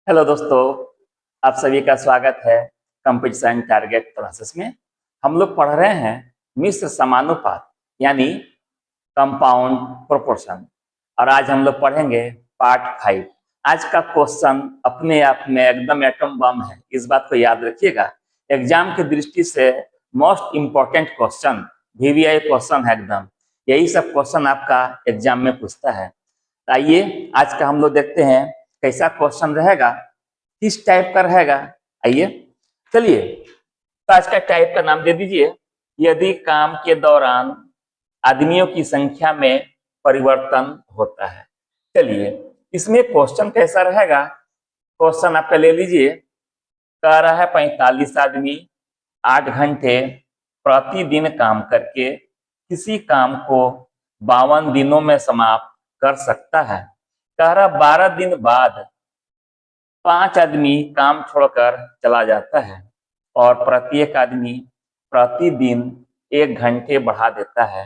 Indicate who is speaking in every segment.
Speaker 1: Hello दोस्तों, आप सभी का स्वागत है कंपटीशन टारगेट क्लासेस में। हम लोग पढ़ रहे हैं मिश्र समानुपात यानी कंपाउंड प्रोपोर्शन और आज हम लोग पढ़ेंगे पार्ट 5। आज का क्वेश्चन अपने आप में एकदम एटम बम है, इस बात को याद रखिएगा। एग्जाम की दृष्टि से most important question VVI question है एकदम। यही सब क्वेश्चन आपका एग्जाम में पूछता है। आइए आज का हम लोग देखते हैं कैसा क्वेश्चन रहेगा, किस टाइप का रहेगा। आइए चलिए, तो आज का टाइप का नाम दे दीजिए, यदि काम के दौरान आदमियों की संख्या में परिवर्तन होता है। चलिए इसमें क्वेश्चन कैसा रहेगा, क्वेश्चन आपका ले लीजिए। कह रहा है 45 आदमी 8 घंटे प्रतिदिन काम करके किसी काम को 52 दिनों में समाप्त कर सकता है। कह रहा 12 दिन बाद 5 आदमी काम छोड़कर चला जाता है और प्रत्येक आदमी प्रतिदिन 1 घंटे बढ़ा देता है।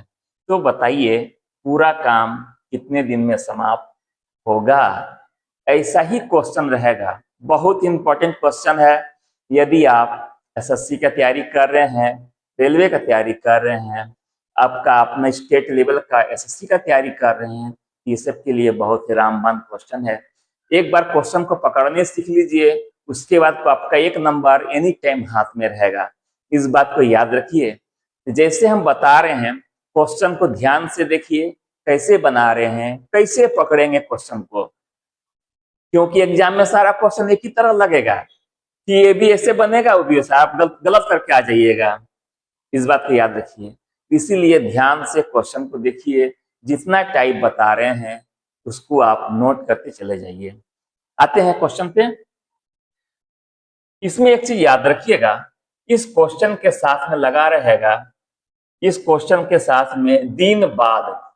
Speaker 1: तो बताइए पूरा काम कितने दिन में समाप्त होगा। ऐसा ही क्वेश्चन रहेगा, बहुत इंपॉर्टेंट क्वेश्चन है। यदि आप एसएससी का तैयारी कर रहे हैं, रेलवे का तैयारी कर रहे हैं, आपका अपना स्टेट लेवल का एसएससी का तैयारी कर रहे हैं, ये सब के लिए बहुत ही रामबाण क्वेश्चन है। एक बार क्वेश्चन को पकड़ने सीख लीजिए, उसके बाद तो आपका 1 नंबर एनी टाइम हाथ में रहेगा। इस बात को याद रखिए। जैसे हम बता रहे हैं, क्वेश्चन को ध्यान से देखिए, कैसे बना रहे हैं, कैसे पकड़ेंगे क्वेश्चन को, क्योंकि एग्जाम में सारा क्वेश्चन एक ही तरह लगेगा कि ये भी ऐसे बनेगा, वो भी ऐसा, आप गलत करके आ जाइएगा। इस बात को याद रखिए, इसीलिए ध्यान से क्वेश्चन को देखिए, जितना टाइप बता रहे हैं उसको आप नोट करते चले जाइए। आते हैं क्वेश्चन पे। इसमें एक चीज याद रखिएगा, इस क्वेश्चन के साथ में लगा रहेगा, इस क्वेश्चन के साथ में दिन बाद,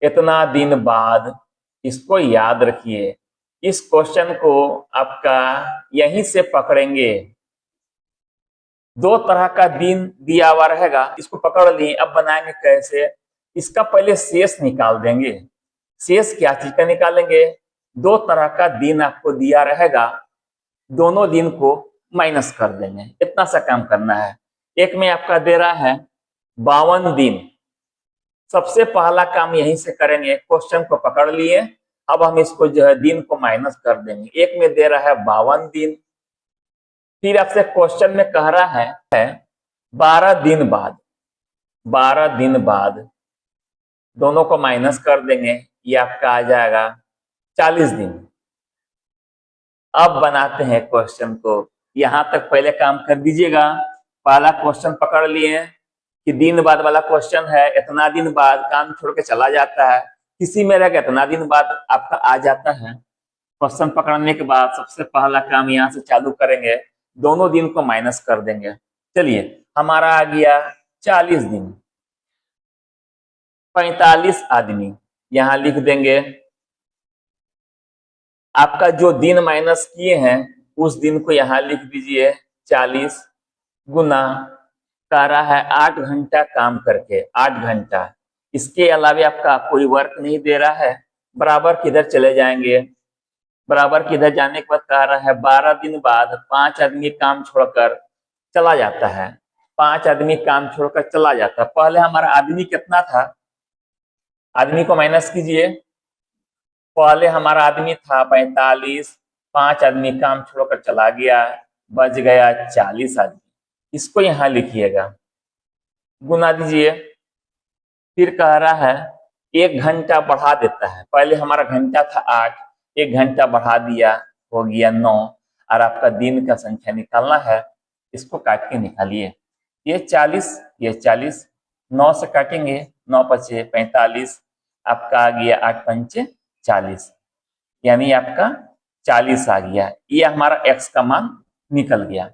Speaker 1: इतना दिन बाद, इसको याद रखिए। इस क्वेश्चन को आपका यहीं से पकड़ेंगे। 2 तरह का दिन दिया हुआ रहेगा, इसको पकड़ लिए। अब बनाएंगे कैसे, इसका पहले शेष निकाल देंगे। शेष क्या चीज का निकालेंगे, 2 तरह का दिन आपको दिया रहेगा, दोनों दिन को माइनस कर देंगे। इतना सा काम करना है। एक में आपका दे रहा है 52 दिन। सबसे पहला काम यहीं से करेंगे, क्वेश्चन को पकड़ लिए, अब हम इसको जो है दिन को माइनस कर देंगे। एक में दे रहा है 52 दिन, फिर आपसे क्वेश्चन में कह रहा है 12 दिन बाद। 12 दिन बाद दोनों को माइनस कर देंगे, ये आपका आ जाएगा 40 दिन। अब बनाते हैं क्वेश्चन को। यहां तक पहले काम कर दीजिएगा। पहला क्वेश्चन पकड़ लिए कि दिन बाद वाला क्वेश्चन है, इतना दिन बाद काम छोड़ के चला जाता है, किसी में रहेगा इतना दिन बाद आपका आ जाता है। क्वेश्चन पकड़ने के बाद सबसे पहला काम यहां से चालू करेंगे, दोनों दिन को माइनस कर देंगे। चलिए हमारा आ गया 40 दिन। 45 आदमी यहां लिख देंगे। आपका जो दिन माइनस किए हैं उस दिन को यहां लिख दीजिए, 40 गुना, कह रहा है 8 घंटा काम करके, 8 घंटा। इसके अलावा आपका कोई वर्क नहीं दे रहा है। बराबर किधर चले जाएंगे, बराबर किधर जाने के बाद कह रहा है 12 दिन बाद 5 आदमी काम छोड़कर चला जाता है। 5 आदमी काम छोड़कर चला जाता है। पहले हमारा आदमी कितना था, आदमी को माइनस कीजिए। पहले हमारा आदमी था 45, 5 आदमी काम छोड़कर चला गया, बच गया 40 आदमी। इसको यहां लिखिएगा, गुना दीजिए। फिर कह रहा है 1 घंटा बढ़ा देता है। पहले हमारा घंटा था 8, 1 घंटा बढ़ा दिया, हो गया 9। और आपका दिन का संख्या निकालना है, इसको काट के निकालिए। ये 40, ये 40, 9 से काटेंगे, 9 पचे 45, आपका आ गया 8 पंचे 40, यानी आपका 40 आ गया। ये हमारा x का मान निकल गया।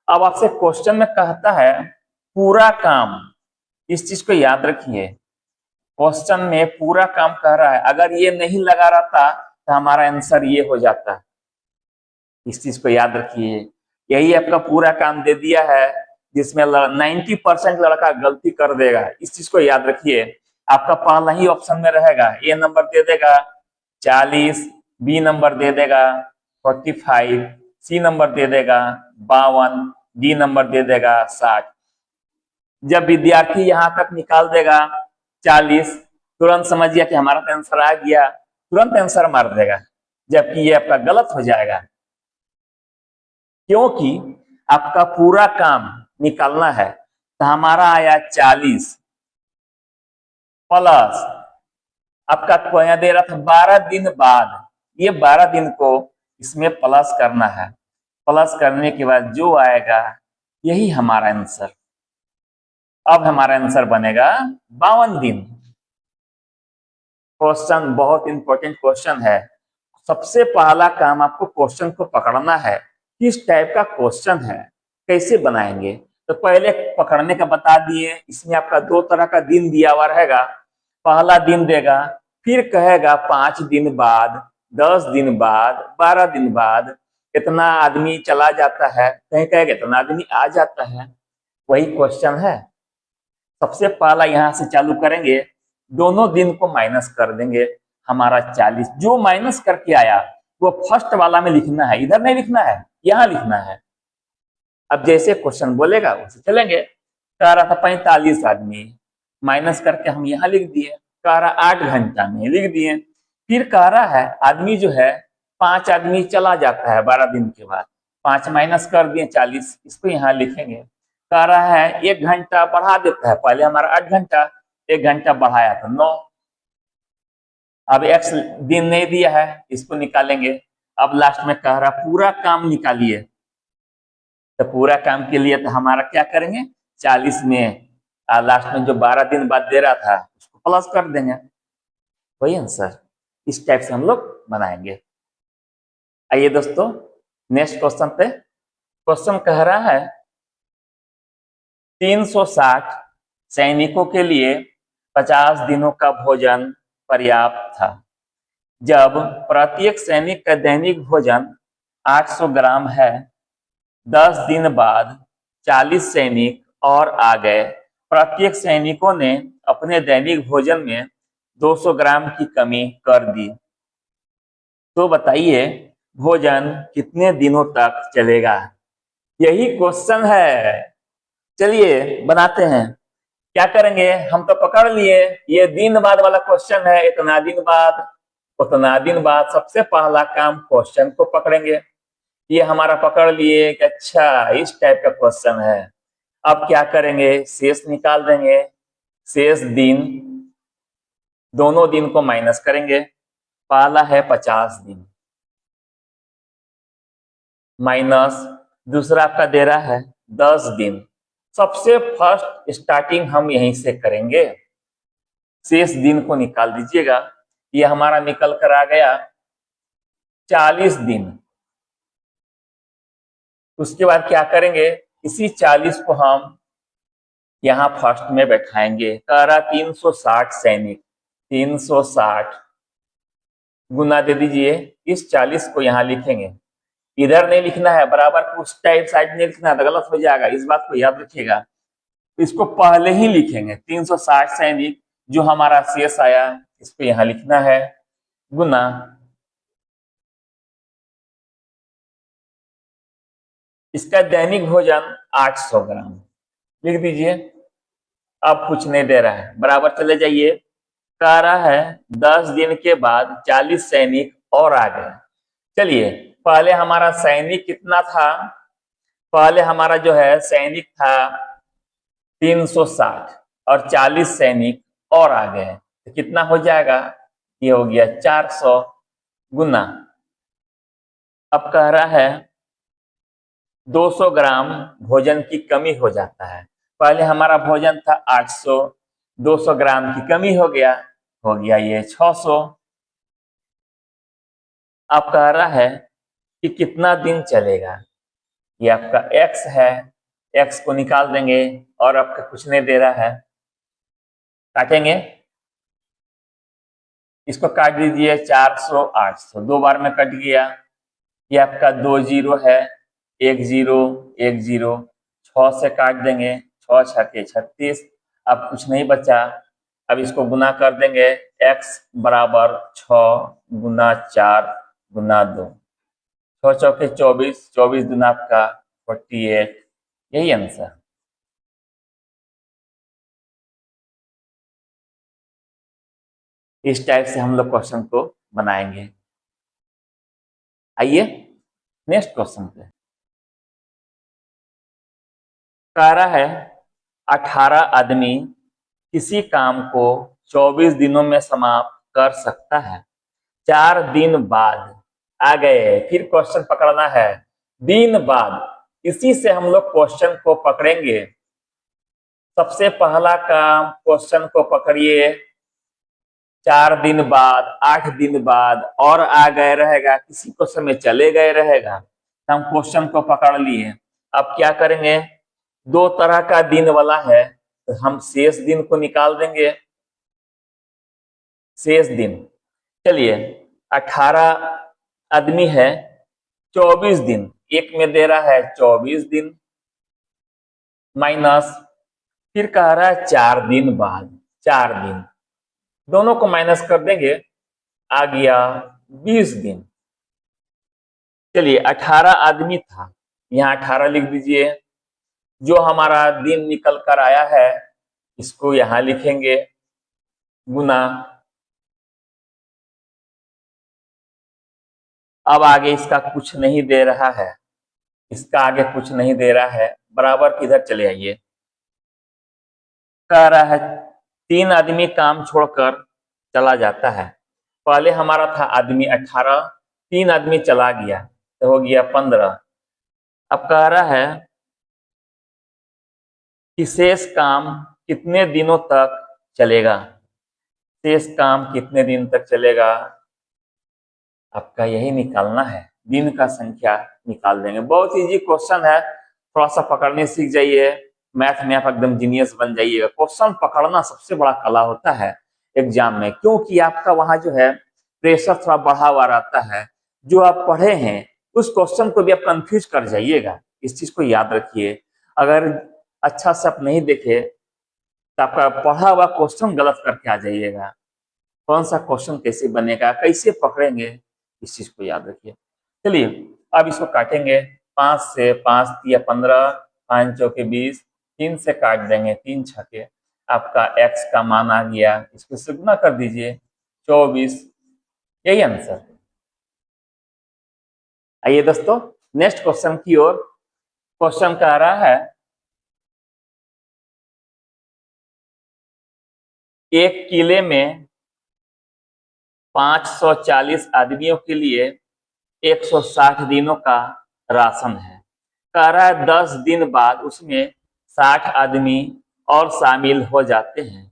Speaker 1: अब आपसे क्वेश्चन में कहता है पूरा काम, इस चीज को याद रखिए, क्वेश्चन में पूरा काम कह रहा है। अगर ये नहीं लगा रहता तो हमारा आंसर ये हो जाता। इस चीज को याद रखिए, यही आपका पूरा काम दे दिया है, जिसमें 90% लड़का गलती कर देगा। इस चीज को याद रखिए। आपका पहला ही ऑप्शन में रहेगा, ए नंबर दे देगा 40, बी नंबर दे देगा 45, सी नंबर दे देगा 52, डी नंबर दे देगा 60। जब विद्यार्थी यहां तक निकाल देगा 40, तुरंत समझिए कि हमारा आंसर आ गया, तुरंत आंसर मार देगा, जबकि ये आपका गलत हो जाएगा, क्योंकि आपका पूरा काम निकालना है। तो हमारा आया 40 प्लस आपका कोया दे रहा था 12 दिन बाद, ये 12 दिन को इसमें प्लस करना है। प्लस करने के बाद जो आएगा यही हमारा आंसर। अब हमारा आंसर बनेगा 52 दिन। क्वेश्चन बहुत इंपॉर्टेंट क्वेश्चन है। सबसे पहला काम आपको क्वेश्चन को पकड़ना है, किस टाइप का क्वेश्चन है, कैसे बनाएंगे। तो पहले पकड़ने का बता दिए, इसमें आपका 2 तरह का दिन दिया हुआ रहेगा। पहला दिन देगा, फिर कहेगा 5 दिन बाद, 10 दिन बाद, 12 दिन बाद कितना आदमी चला जाता है, कहीं कहेगा इतना आदमी आ जाता है, वही क्वेश्चन है। सबसे पहला यहां से चालू करेंगे, दोनों दिन को माइनस कर देंगे, हमारा 40। जो माइनस करके आया वो फर्स्ट वाला में लिखना है, इधर नहीं लिखना है, यहां लिखना है। अब जैसे क्वेश्चन बोलेगा उसे चलेंगे। कह रहा था 45 आदमी, माइनस करके हम यहाँ लिख दिए। कह रहा 8 घंटा में, लिख दिए। फिर कह रहा है आदमी जो है 5 आदमी चला जाता है 12 दिन के बाद, 5 माइनस कर दिए 40, इसको यहाँ लिखेंगे। कह रहा है 1 घंटा बढ़ा देता है, पहले हमारा 8 घंटा, 1 घंटा बढ़ाया तो 9। अब x दिन नहीं दिया है, इसको निकालेंगे। अब लास्ट में कह रहा पूरा काम निकालिए, तो पूरा काम के लिए तो हमारा क्या करेंगे, 40 में लास्ट में जो 12 दिन बाद दे रहा था उसको प्लस कर देंगे, वही आंसर। इस टाइप से हम लोग बनाएंगे। आइए दोस्तों नेक्स्ट क्वेश्चन पे। क्वेश्चन कह रहा है 360 सैनिकों के लिए 50 दिनों का भोजन पर्याप्त था। जब प्रत्येक सैनिक का दैनिक भोजन 800 ग्राम है, 10 दिन बाद 40 सैनिक और आ गए, प्रत्येक सैनिकों ने अपने दैनिक भोजन में 200 ग्राम की कमी कर दी, तो बताइए भोजन कितने दिनों तक चलेगा। यही क्वेश्चन है। चलिए बनाते हैं। क्या करेंगे, हम तो पकड़ लिए, ये दिन बाद वाला क्वेश्चन है, इतना दिन बाद, उतना दिन बाद। सबसे पहला काम क्वेश्चन को पकड़ेंगे। ये हमारा पकड़ लिए कि अच्छा इस टाइप का क्वेश्चन है। अब क्या करेंगे, शेष निकाल देंगे। शेष दिन, दोनों दिन को माइनस करेंगे। पहला है 50 दिन माइनस दूसरा आपका दे रहा है 10 दिन। सबसे फर्स्ट स्टार्टिंग हम यहीं से करेंगे। शेष दिन को निकाल दीजिएगा। ये हमारा निकल कर आ गया 40 दिन। उसके बाद क्या करेंगे, इसी 40 को हम यहाँ फर्स्ट में बैठाएंगे। कह रहा 360 सैनिक, 360 गुना दे दीजिए, इस 40 को यहाँ लिखेंगे। इधर नहीं लिखना है, बराबर कुछ टाइप साइड नहीं लिखना है, तो गलत हो जाएगा, इस बात को याद रखिएगा। इसको पहले ही लिखेंगे। 360 सैनिक जो हमारा शेष आया, इसको यहाँ लिखना है, गुना इसका दैनिक भोजन 800 ग्राम, लिख दीजिए। अब कुछ नहीं दे रहा है, बराबर चले जाइए। कह रहा है 10 दिन के बाद 40 सैनिक और आ गए। चलिए पहले हमारा सैनिक कितना था, पहले हमारा जो है सैनिक था 360 और 40 सैनिक और आ गए, तो कितना हो जाएगा, ये हो गया 400 गुना। अब कह रहा है 200 ग्राम भोजन की कमी हो जाता है। पहले हमारा भोजन था 800, 200 ग्राम की कमी हो गया ये 600। अब कह रहा है कि कितना दिन चलेगा, ये आपका x है, x को निकाल देंगे और आपका कुछ नहीं दे रहा है, काटेंगे। इसको काट दीजिए 400 800, 2 बार में कट गया। ये आपका 2 जीरो है, 1 जीरो 1 जीरो, 6 से काट देंगे, 6 छके 36। अब कुछ नहीं बचा। अब इसको गुना कर देंगे, x बराबर 6 गुना 4 गुना 2, 6 चौके 24, 24 दिन आपका 48, यही आंसर। इस टाइप से हम लोग क्वेश्चन को बनाएंगे। आइए नेक्स्ट क्वेश्चन पे। कह रहा है 18 आदमी किसी काम को 24 दिनों में समाप्त कर सकता है। 4 दिन बाद आ गए, फिर क्वेश्चन पकड़ना है दिन बाद। इसी से हम लोग क्वेश्चन को पकड़ेंगे। सबसे पहला काम, क्वेश्चन को पकड़िए। 4 दिन बाद, 8 दिन बाद और आ गए रहेगा, किसी क्वेश्चन में चले गए रहेगा, तो हम क्वेश्चन को पकड़ लिए। अब क्या करेंगे, 2 तरह का दिन वाला है, तो हम शेष दिन को निकाल देंगे। शेष दिन, चलिए 18 आदमी है, 24 दिन, एक में दे रहा है 24 दिन, माइनस, फिर कह रहा है 4 दिन बाद, 4 दिन, दोनों को माइनस कर देंगे, आ गया 20 दिन। चलिए 18 आदमी था, यहाँ 18 लिख दीजिए। जो हमारा दिन निकल कर आया है इसको यहां लिखेंगे, गुना। अब आगे इसका कुछ नहीं दे रहा है, इसका आगे कुछ नहीं दे रहा है, बराबर किधर चले आइए। कह रहा है 3 आदमी काम छोड़कर चला जाता है। पहले हमारा था आदमी 18, 3 आदमी चला गया तो हो गया 15। अब कह रहा है कि शेष काम कितने दिनों तक चलेगा। शेष काम कितने दिन तक चलेगा, आपका यही निकालना है, दिन का संख्या निकाल देंगे। बहुत इजी क्वेश्चन है, थोड़ा सा पकड़ने सीख जाइए, मैथ में आप एकदम जीनियस बन जाइएगा। क्वेश्चन पकड़ना सबसे बड़ा कला होता है एग्जाम में, क्योंकि आपका वहां जो है प्रेशर थोड़ा बढ़ा हुआ रहता है। जो आप पढ़े हैं उस क्वेश्चन को भी आप कंफ्यूज कर जाइएगा, इस चीज को याद रखिए। अगर अच्छा से आप नहीं देखे तो आपका पढ़ा हुआ क्वेश्चन गलत करके आ जाइएगा। कौन सा क्वेश्चन कैसे बनेगा, कैसे पकड़ेंगे, इस चीज को याद रखिए। चलिए अब इसको काटेंगे। 5 से 5 या 15, 5 चौके 20, 3 से काट देंगे, 3 छके, आपका x का मान आ गया, इसको से गुना कर दीजिए 24, यही आंसर। आइए दोस्तों नेक्स्ट क्वेश्चन की ओर। क्वेश्चन कह रहा है एक किले में 540 आदमियों के लिए 160 दिनों का राशन है। कह रहा है 10 दिन बाद उसमें 60 आदमी और शामिल हो जाते हैं।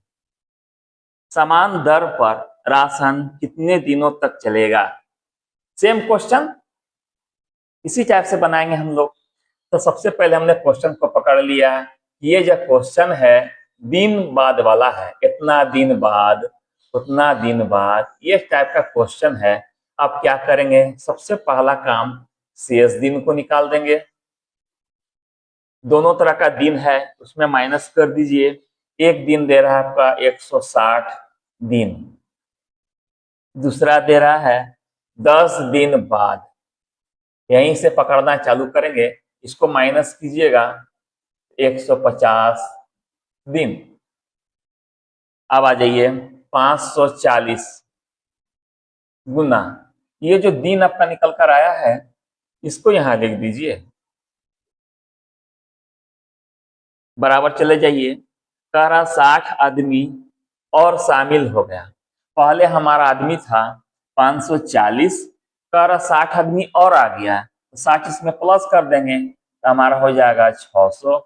Speaker 1: समान दर पर राशन कितने दिनों तक चलेगा। सेम क्वेश्चन इसी टाइप से बनाएंगे हम लोग। तो सबसे पहले हमने क्वेश्चन को पकड़ लिया। ये जो क्वेश्चन है दिन बाद वाला है, इतना दिन बाद, उतना दिन बाद, ये टाइप का क्वेश्चन है। आप क्या करेंगे, सबसे पहला काम शेष दिन को निकाल देंगे। दोनों तरह का दिन है, उसमें माइनस कर दीजिए। एक दिन दे रहा है आपका 160 दिन, दूसरा दे रहा है 10 दिन बाद। यहीं से पकड़ना चालू करेंगे, इसको माइनस कीजिएगा 150 दिन। अब आ जाइए 540 गुना, ये जो दिन आपका निकल कर आया है इसको यहां लिख दीजिए, बराबर चले जाइए। कह रहा 60 आदमी और शामिल हो गया। पहले हमारा आदमी था 540, कह रहा 60 आदमी और आ गया, तो 60 इसमें प्लस कर देंगे तो हमारा हो जाएगा 600।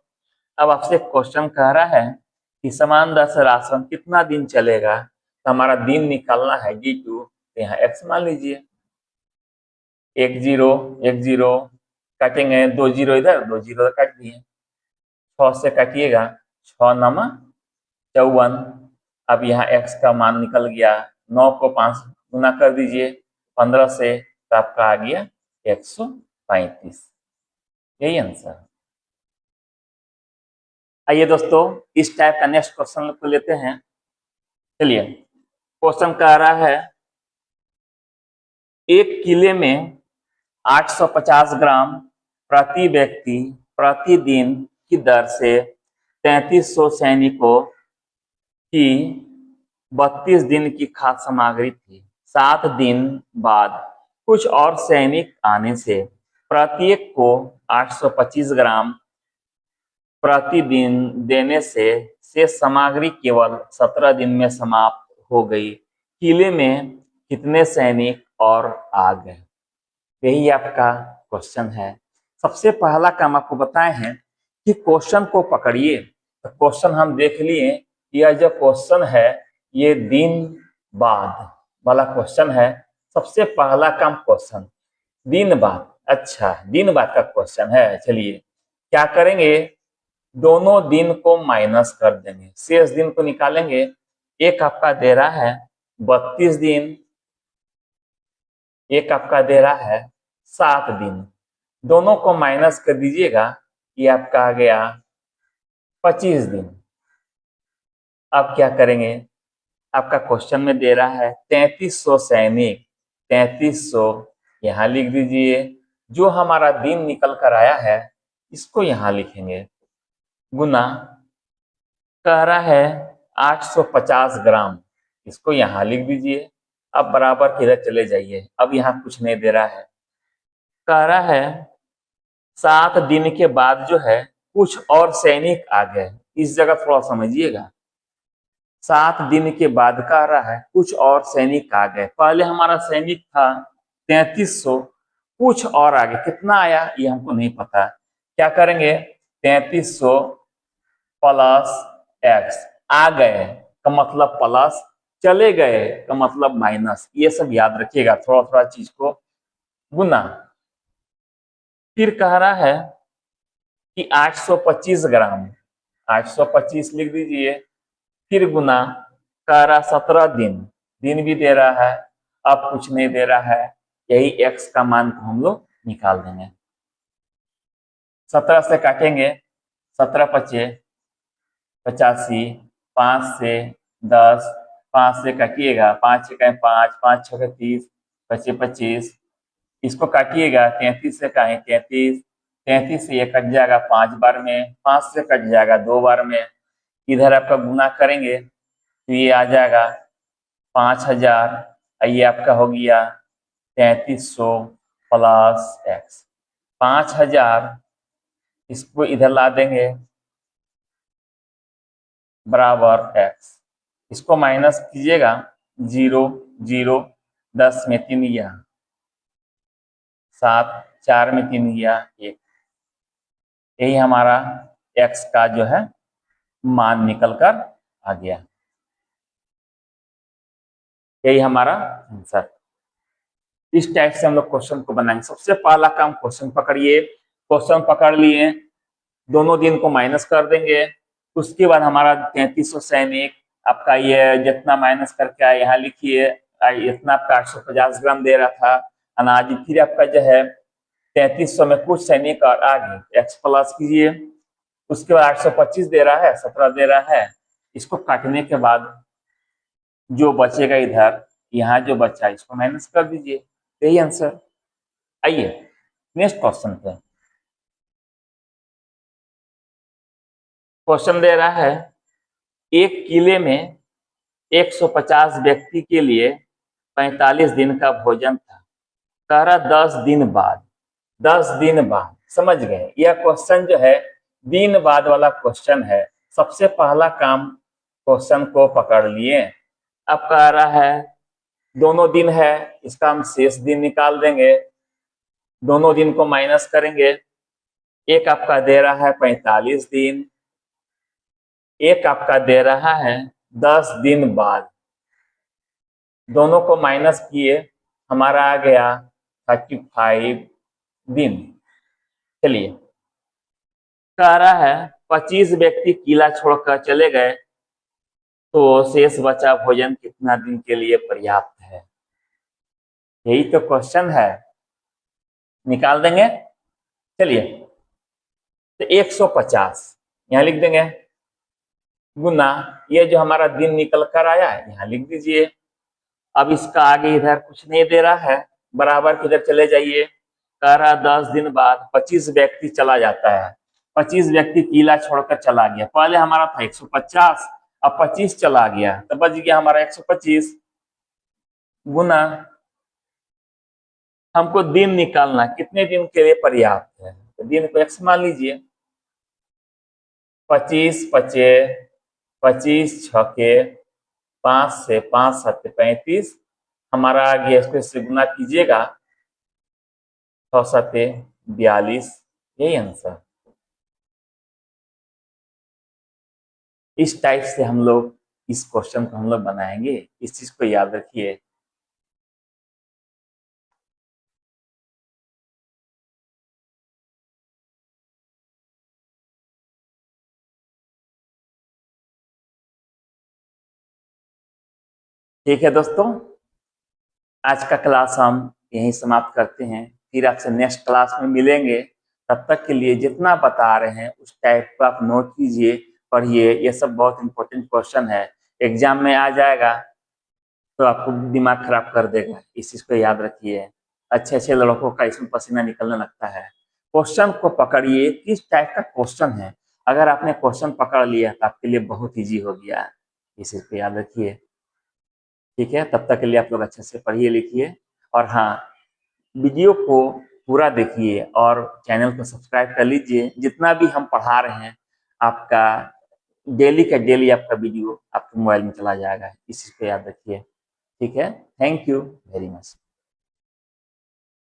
Speaker 1: अब आपसे क्वेश्चन कह रहा है कि समान दर से राशन कितना दिन चलेगा, तो हमारा दिन निकालना है D2, तो यहाँ x मान लीजिए। 1 0 1 0 काटेंगे, 2 0 इधर 2 0 काट दिए, 6 से काटिएगा, 6 9 54। अब यहाँ x का मान निकल गया, 9 को 5 गुना कर दीजिए 15 से, तो आपका आ गया 135, यही आंसर। आइए दोस्तों इस टाइप का नेक्स्ट क्वेश्चन को लेते हैं। चलिए क्वेश्चन कह रहा है एक किले में 850 ग्राम प्रति व्यक्ति प्रतिदिन की दर से 3300 सैनिकों की 32 दिन की खाद्य सामग्री थी। 7 दिन बाद कुछ और सैनिक आने से प्रत्येक को 825 ग्राम प्रतिदिन देने से सामग्री केवल 17 दिन में समाप्त हो गई। किले में कितने सैनिक और आ गए? यही आपका क्वेश्चन है। सबसे पहला काम आपको बताए हैं कि क्वेश्चन को पकड़िए। तो क्वेश्चन हम देख लिए, यह जो क्वेश्चन है ये दिन बाद वाला क्वेश्चन है। सबसे पहला काम क्वेश्चन दिन बाद, अच्छा दिन बाद का क्वेश्चन है। चलिए क्या करेंगे, दोनों दिन को माइनस कर देंगे, शेष दिन को निकालेंगे। एक आपका दे रहा है 32 दिन, एक आपका दे रहा है 7 दिन, दोनों को माइनस कर दीजिएगा, ये आपका आ गया 25 दिन। अब क्या करेंगे, आपका क्वेश्चन में दे रहा है 3300 सैनिक, 3300 यहां लिख दीजिए। जो हमारा दिन निकल कर आया है इसको यहां लिखेंगे, गुना कह रहा है 850 ग्राम, इसको यहां लिख दीजिए। अब बराबर किधर चले जाइए, अब यहाँ कुछ नहीं दे रहा है। कह रहा है 7 दिन के बाद जो है कुछ और सैनिक आ गए। इस जगह थोड़ा समझिएगा, 7 दिन के बाद कह रहा है कुछ और सैनिक आ गए। पहले हमारा सैनिक था 3300, कुछ और आ गए। कितना आया ये हमको नहीं पता। क्या करेंगे, 3300 प्लस x, आ गए का मतलब प्लस, चले गए का मतलब माइनस। ये सब याद रखिएगा, थोड़ा थोड़ा चीज को गुना। फिर कह रहा है कि 825 ग्राम, 825 लिख दीजिए। फिर गुना कह रहा 17 दिन, दिन भी दे रहा है, अब कुछ नहीं दे रहा है। यही x का मान को हम लोग निकाल देंगे। 17 से काटेंगे, 17 पचे 85, 5 से 10, 5 से काटिएगा, 5 छः 5, 5 छः 30, बचे 25। इसको काटिएगा, 33 से काहे 33, 33 से ये कट जाएगा 5 बार में, 5 से कट जाएगा 2 बार में। इधर आपका गुना करेंगे तो ये आ जाएगा 5000, ये आपका हो गया 3300 प्लस x। 5000 इसको इधर ला देंगे बराबर x, इसको माइनस कीजिएगा, 0 0, 10 में 3 गया, 7 4 में 3 गया 1। यही हमारा x का जो है मान निकल कर आ गया। यही हमारा आंसर। इस टाइप से हम लोग क्वेश्चन को बनाएंगे। सबसे पहला काम क्वेश्चन पकड़िए, क्वेश्चन पकड़ लिए, दोनों दिन को माइनस कर देंगे। उसके बाद हमारा 3300 सैनिक, आपका ये जितना माइनस करके आया यहाँ लिखिए, इतना आपका 850 ग्राम दे रहा था अनाज। फिर आपका जो है 3300 में कुछ सैनिक और आ गए, एक्स प्लस कीजिए। उसके बाद 825 दे रहा है, 17 दे रहा है। इसको काटने के बाद जो बचेगा इधर, यहाँ जो बचा इसको माइनस कर दीजिए, यही आंसर। आइए नेक्स्ट क्वेश्चन पे। क्वेश्चन दे रहा है एक किले में 150 व्यक्ति के लिए 45 दिन का भोजन था। कह रहा 10 दिन बाद, 10 दिन बाद, समझ गए। यह क्वेश्चन जो है दिन बाद वाला क्वेश्चन है। सबसे पहला काम क्वेश्चन को पकड़ लिए। अब कह रहा है दोनों दिन है, इसका हम शेष दिन निकाल देंगे, दोनों दिन को माइनस करेंगे। एक आपका दे रहा है 45 दिन, एक आपका दे रहा है 10 दिन बाद, दोनों को माइनस किए, हमारा आ गया 35 दिन। चलिए कह रहा है 25 व्यक्ति किला छोड़कर चले गए, तो शेष बचा भोजन कितना दिन के लिए पर्याप्त है? यही तो क्वेश्चन है, निकाल देंगे। चलिए तो 150 यहां लिख देंगे, गुना ये जो हमारा दिन निकल कर आया है यहाँ लिख दीजिए। अब इसका आगे इधर कुछ नहीं दे रहा है, बराबर किधर चले जाइए, कह रहा 10 दिन बाद 25 व्यक्ति चला जाता है, 25 व्यक्ति किला छोड़कर चला गया। पहले हमारा था 150, अब 25 चला गया, तो बच गया हमारा 125 गुना, हमको दिन निकालना कितने दिन के लिए पर्याप्त है, तो दिन को x मान लीजिए। 25 पचे 25 छके 5 से 5 7 35, हमारा आ गया, इसको इससे गुना कीजिएगा, 6 7 42, यही आंसर। इस टाइप से हम लोग इस क्वेश्चन को हम लोग बनाएंगे, इस चीज को याद रखिए। ठीक है दोस्तों, आज का क्लास हम यहीं समाप्त करते हैं, फिर आपसे नेक्स्ट क्लास में मिलेंगे। तब तक के लिए जितना बता रहे हैं उस टाइप को आप नोट कीजिए, पढ़िए, ये सब बहुत इंपॉर्टेंट क्वेश्चन है, एग्जाम में आ जाएगा तो आपको दिमाग खराब कर देगा, इस चीज को याद रखिए। अच्छे अच्छे लड़कों का इसमें पसीना निकलने लगता है। क्वेश्चन को पकड़िए, किस टाइप का क्वेश्चन है, अगर आपने क्वेश्चन पकड़ लिया तो आपके लिए बहुत ईजी हो गया, इस चीज को याद रखिए। ठीक है, तब तक के लिए आप लोग अच्छे से पढ़िए लिखिए, और हाँ, वीडियो को पूरा देखिए और चैनल को सब्सक्राइब कर लीजिए। जितना भी हम पढ़ा रहे हैं आपका डेली का डेली आपका वीडियो आपके मोबाइल में चला जाएगा, इस चीज को याद रखिए। ठीक है, थैंक यू वेरी मच।